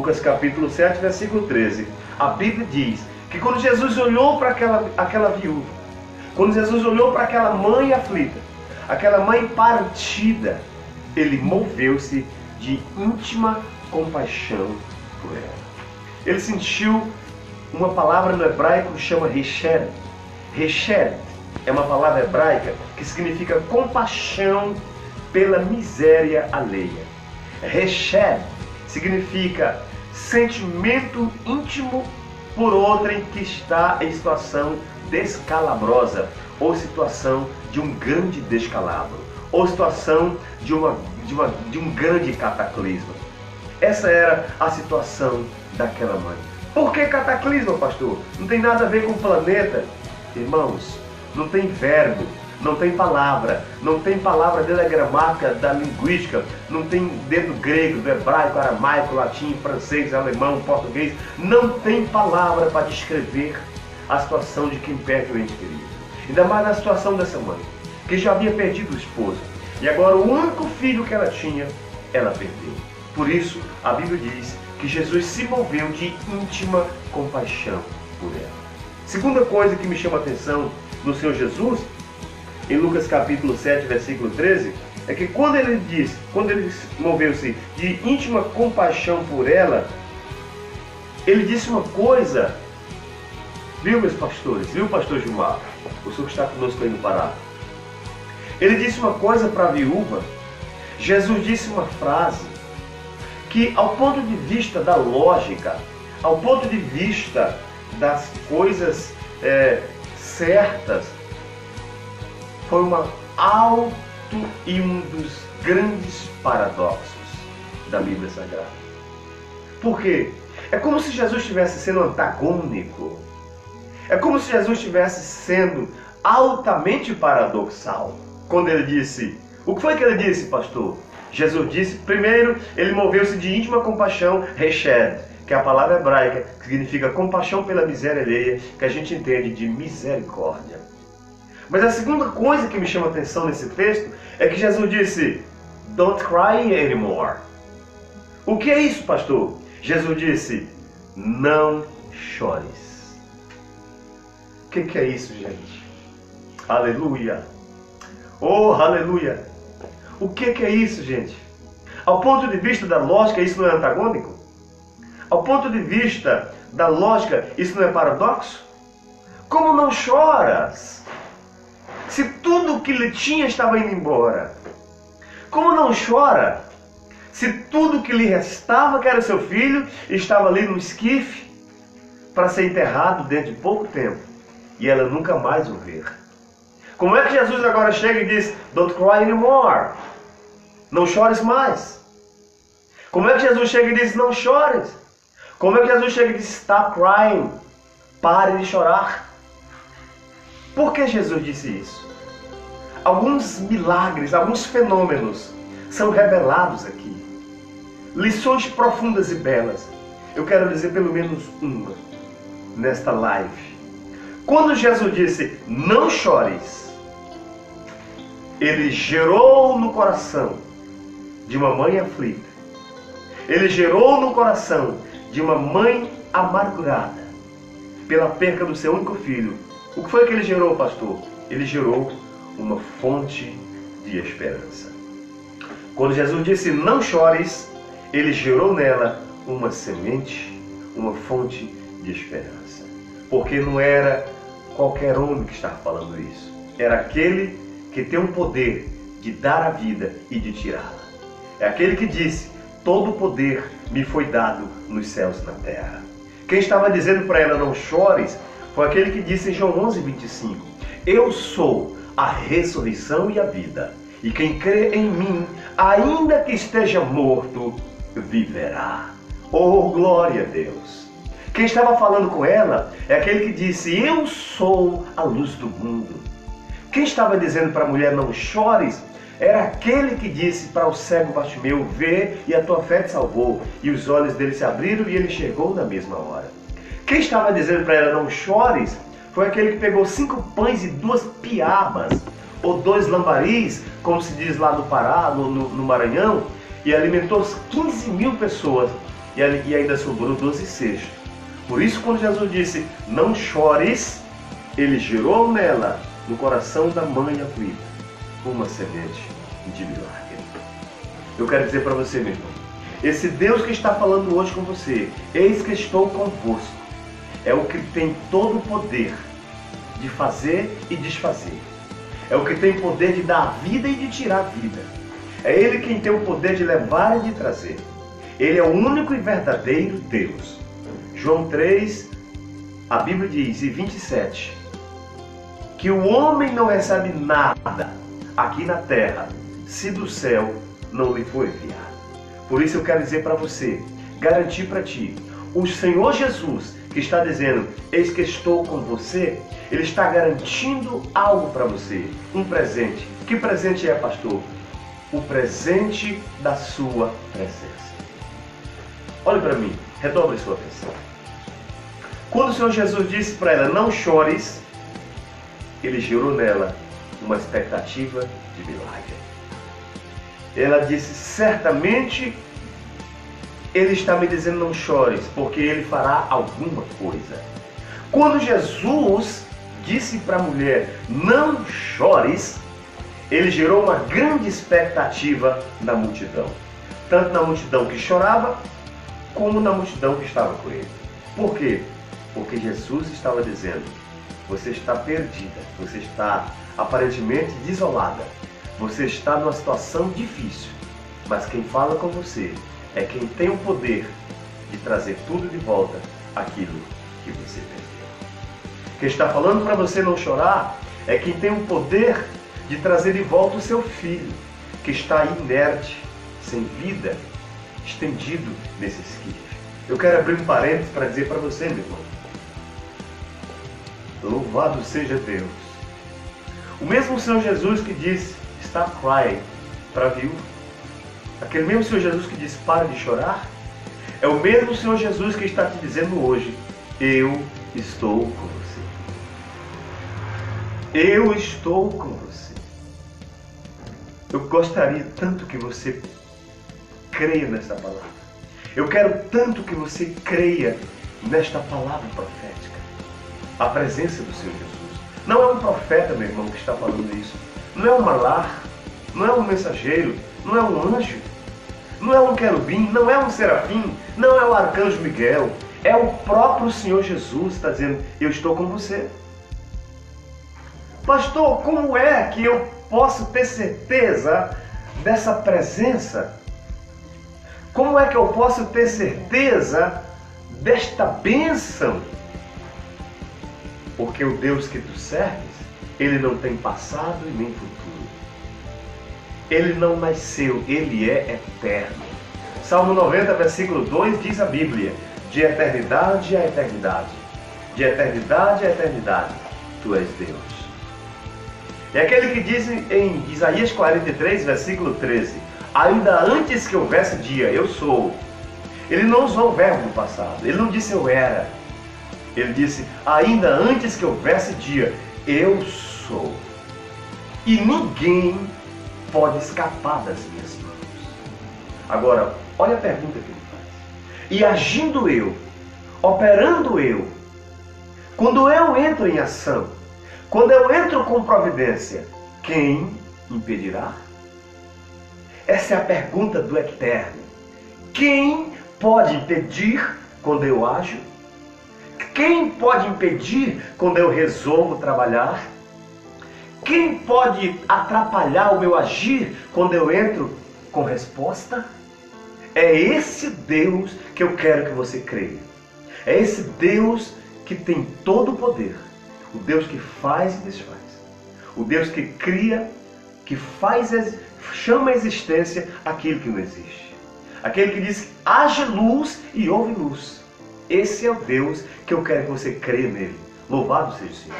Lucas capítulo 7, versículo 13. A Bíblia diz que quando Jesus olhou para aquela viúva, quando Jesus olhou para aquela mãe aflita, aquela mãe partida, ele moveu-se de íntima compaixão por ela. Ele sentiu uma palavra no hebraico que chama Hesed. Hesed é uma palavra hebraica que significa compaixão pela miséria alheia. Hesed significa sentimento íntimo por outrem que está em situação descalabrosa, ou situação de um grande descalabro, ou situação de um grande cataclisma. Essa era a situação daquela mãe. Por que cataclisma, pastor? Não tem nada a ver com o planeta. Irmãos, não tem verbo, não tem palavra dentro da gramática, da linguística, não tem dentro do grego, do hebraico, aramaico, latim, francês, alemão, português, não tem palavra para descrever a situação de quem perde o ente querido. Ainda mais na situação dessa mãe, que já havia perdido o esposo, e agora o único filho que ela tinha, ela perdeu. Por isso, a Bíblia diz que Jesus se moveu de íntima compaixão por ela. Segunda coisa que me chama a atenção no Senhor Jesus, em Lucas capítulo 7, versículo 13, é que quando ele moveu-se de íntima compaixão por ela, ele disse uma coisa, viu, meus pastores, viu, pastor Gilmar, o senhor que está conosco aí no Pará. Ele disse uma coisa para a viúva. Jesus disse uma frase que, ao ponto de vista da lógica, ao ponto de vista das coisas certas, foi um alto e um dos grandes paradoxos da Bíblia Sagrada. Por quê? É como se Jesus estivesse sendo antagônico. É como se Jesus estivesse sendo altamente paradoxal. Quando ele disse, o que foi que ele disse, pastor? Jesus disse, primeiro, ele moveu-se de íntima compaixão, Hesed, que é a palavra hebraica, que significa compaixão pela miséria alheia, que a gente entende de misericórdia. Mas a segunda coisa que me chama a atenção nesse texto é que Jesus disse, don't cry anymore. O que é isso, pastor? Jesus disse, não chores. O que é isso, gente? Aleluia! Oh, aleluia! O que é isso, gente? Ao ponto de vista da lógica, isso não é antagônico? Ao ponto de vista da lógica, isso não é paradoxo? Como não choras? Se tudo o que lhe tinha estava indo embora. Como não chora? Se tudo o que lhe restava, que era seu filho, estava ali no esquife para ser enterrado dentro de pouco tempo e ela nunca mais o ver. Como é que Jesus agora chega e diz, don't cry anymore? Não chores mais. Como é que Jesus chega e diz, não chores? Como é que Jesus chega e diz, stop crying? Pare de chorar. Por que Jesus disse isso? Alguns milagres, alguns fenômenos são revelados aqui. Lições profundas e belas. Eu quero dizer pelo menos uma nesta live. Quando Jesus disse, não chores, ele gerou no coração de uma mãe aflita. Ele gerou no coração de uma mãe amargurada pela perca do seu único filho. O que foi que ele gerou, pastor? Ele gerou uma fonte de esperança. Quando Jesus disse, não chores, ele gerou nela uma semente, uma fonte de esperança. Porque não era qualquer homem que estava falando isso. Era aquele que tem o poder de dar a vida e de tirá-la. É aquele que disse, todo o poder me foi dado nos céus e na terra. Quem estava dizendo para ela, não chores, foi aquele que disse em João 11:25, eu sou a ressurreição e a vida. E quem crê em mim, ainda que esteja morto, viverá. Oh, glória a Deus! Quem estava falando com ela é aquele que disse, eu sou a luz do mundo. Quem estava dizendo para a mulher, não chores, era aquele que disse para o cego Bartimeu, vê e a tua fé te salvou. E os olhos dele se abriram e ele chegou na mesma hora. Quem estava dizendo para ela, não chores, foi aquele que pegou 5 pães e 2 piabas, ou 2 lambaris, como se diz lá no Pará, no Maranhão, e alimentou 15.000 pessoas. e ainda sobrou 12 cestos. Por isso, quando Jesus disse, não chores, ele gerou nela, no coração da mãe aflita, uma semente de milagre. Eu quero dizer para você, meu irmão, esse Deus que está falando hoje com você, eis que estou convosco, é o que tem todo o poder de fazer e desfazer. É o que tem poder de dar vida e de tirar vida. É Ele quem tem o poder de levar e de trazer. Ele é o único e verdadeiro Deus. João 3, a Bíblia diz, e 27, que o homem não recebe nada aqui na terra, se do céu não lhe for enviado. Por isso eu quero dizer para você, garantir para ti, o Senhor Jesus, que está dizendo, eis que estou com você, Ele está garantindo algo para você, um presente. Que presente é, pastor? O presente da sua presença. Olhe para mim, redobre sua atenção. Quando o Senhor Jesus disse para ela, não chores, Ele gerou nela uma expectativa de milagre. Ela disse, certamente Ele está me dizendo não chores, porque Ele fará alguma coisa. Quando Jesus disse para a mulher, não chores, Ele gerou uma grande expectativa na multidão. Tanto na multidão que chorava, como na multidão que estava com Ele. Por quê? Porque Jesus estava dizendo, você está perdida, você está aparentemente desolada, você está numa situação difícil, mas quem fala com você é quem tem o poder de trazer tudo de volta aquilo que você perdeu. Quem está falando para você não chorar é quem tem o poder de trazer de volta o seu filho, que está inerte, sem vida, estendido nesse esquife. Eu quero abrir um parênteses para dizer para você, meu irmão, louvado seja Deus. O mesmo Senhor Jesus que disse, stop crying, para a viúva. Aquele mesmo Senhor Jesus que disse, para de chorar, é o mesmo Senhor Jesus que está te dizendo hoje, eu estou com você. Eu estou com você. Eu gostaria tanto que você creia nessa palavra. Eu quero tanto que você creia nesta palavra profética. A presença do Senhor Jesus. Não é um profeta, meu irmão, que está falando isso. Não é um malar, não é um mensageiro, não é um anjo, não é um querubim, não é um serafim, não é o arcanjo Miguel. É o próprio Senhor Jesus que está dizendo, eu estou com você. Pastor, como é que eu posso ter certeza dessa presença? Como é que eu posso ter certeza desta bênção? Porque o Deus que tu serves, Ele não tem passado e nem futuro. Ele não nasceu, Ele é eterno. Salmo 90, versículo 2 diz a Bíblia, de eternidade a eternidade, de eternidade a eternidade, tu és Deus. É aquele que diz em Isaías 43, versículo 13, ainda antes que houvesse dia, eu sou. Ele não usou o verbo no passado, ele não disse eu era. Ele disse, ainda antes que houvesse dia, eu sou. E ninguém pode escapar das minhas mãos. Agora, olha a pergunta que ele faz. E agindo eu, operando eu, quando eu entro em ação, quando eu entro com providência, quem impedirá? Essa é a pergunta do Eterno. Quem pode impedir quando eu ajo? Quem pode impedir quando eu resolvo trabalhar? Quem pode atrapalhar o meu agir quando eu entro com resposta? É esse Deus que eu quero que você creia. É esse Deus que tem todo o poder. O Deus que faz e desfaz. O Deus que cria, que faz, chama à existência aquilo que não existe. Aquele que diz, haja luz e houve luz. Esse é o Deus que eu quero que você creia nele. Louvado seja o Senhor.